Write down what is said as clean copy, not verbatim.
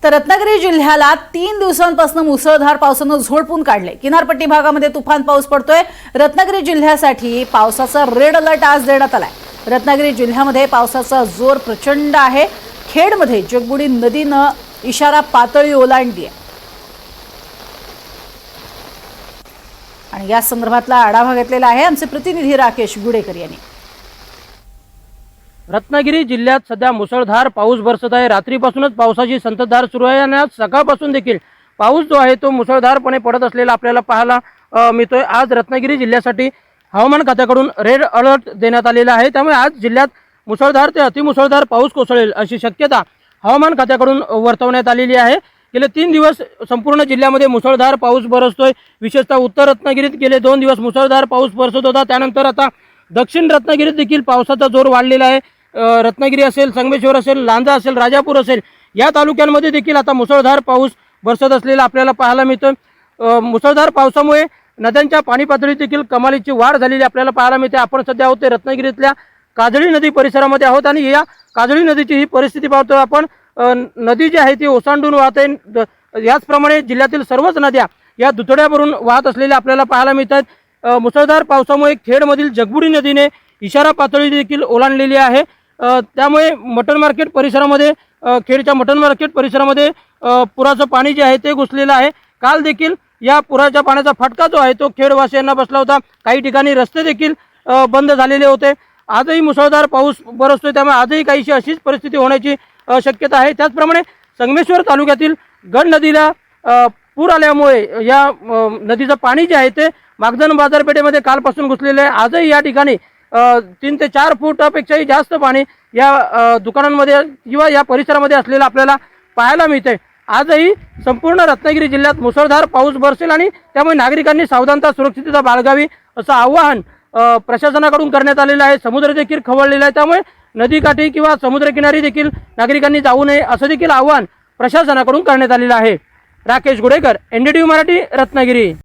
तर रत्नागिरी जिल्ह्याला 3 दिवसांपासून मुसळधार पावसानं झोडपून काढले। किनारपट्टी भागामध्ये तुफान पाऊस पडतोय। रत्नागिरी जिल्ह्यासाठी पावसाचा रेड अलर्ट आज देण्यात आलाय। रत्नागिरी जिल्ह्यामध्ये पावसाचा जोर प्रचंड आहे। खेडमध्ये जगबुडी नदीनं इशारा पातळी ओलांडली आहे आणि या संदर्भातला आढावा घेतलेला आहे आमचे प्रतिनिधी राकेश गुडेकर यांनी। रत्नागिरी जिल्ह्यात सध्या मुसळधार पाऊस बरसत आहे। रात्रीपासूनच पावसाची संततधार सुरू आहे आणि आज सकाळपासून देखील पाऊस जो आहे तो मुसळधारपणे पडत असलेला आपल्याला पाहायला मिळतोय। आज रत्नागिरी जिल्ह्यासाठी हवामान खात्याकडून रेड अलर्ट देण्यात आलेला आहे। त्यामुळे आज जिल्ह्यात मुसळधार ते अतिमुसळधार पाऊस कोसळेल अशी शक्यता हवामान खात्याकडून वर्तवण्यात आलेली आहे। गेले 3 दिवस संपूर्ण जिल्ह्यामध्ये मुसळधार पाऊस बरसतोय। विशेषतः उत्तर रत्नागिरीत गेले 2 दिवस मुसळधार पाऊस बरसत होता। त्यानंतर आता दक्षिण रत्नागिरीत देखील पावसाचा जोर वाढलेला आहे। रत्नागिरी असेल, संगमेश्वर असेल, लांजा असेल, राजापूर असेल या तालुक्यांमध्ये देखील आता मुसळधार पाऊस बरसत असलेला आपल्याला पाहायला मिळतोय। मुसळधार पावसामुळे नद्यांच्या पाणी पातळीत देखील कमालीची वाढ झालेली आपल्याला पाहायला मिळते। आपण सध्या आहोत रत्नागिरीतल्या काजळी नदी परिसरामध्ये आहोत आणि या काजळी नदीची ही परिस्थिती पाहतो आपण। नदी जी आहे ती ओसांडून वाहत आहे। याचप्रमाणे जिल्ह्यातील सर्वच नद्या या दुथड्या भरून वाहत असलेल्या आपल्याला पाहायला मिळतात। मुसळधार पावसामुळे खेडमधील जगबुडी नदीने इशारा पातळी देखील ओलांडलेली आहे। त्यामुळे मटन मार्केट परिसरामध्ये खेडच्या मटन मार्केट परिसरामध्ये पुराचं पाणी जे आहे ते घुसलेलं आहे। काल देखील या पुराच्या पाण्याचा फटका जो आहे तो खेडवासियांना बसला होता। काही ठिकाणी रस्ते देखील बंद झालेले होते। आजही मुसळधार पाऊस बरसतोय, त्यामुळे आजही काहीशी अशीच परिस्थिती होण्याची शक्यता आहे। त्याचप्रमाणे संगमेश्वर तालुक्यातील गड नदीला पूर आल्यामुळे या नदीचं पाणी जे आहे ते मागधन बाजारपेठेमध्ये कालपासून घुसलेले आहे। आजही या ठिकाणी 3 ते 4 फुटापेक्षाही जास्त पाणी या दुकानांमध्ये किंवा या परिसरामध्ये असलेलं आपल्याला पाहायला मिळते। आजही संपूर्ण रत्नागिरी जिल्ह्यात मुसळधार पाऊस बरसेल आणि त्यामुळे नागरिकांनी सावधानता सुरक्षितता बाळगावी असं आवाहन प्रशासनाकडून करण्यात आलेलं आहे। समुद्र देखील खवळलेला आहे, त्यामुळे नदीकाठी किंवा समुद्रकिनारी देखील नागरिकांनी जाऊ नये असं देखील आवाहन प्रशासनाकडून करण्यात आलेलं आहे। राकेश गुडेकर, NDTV मराठी, रत्नागिरी।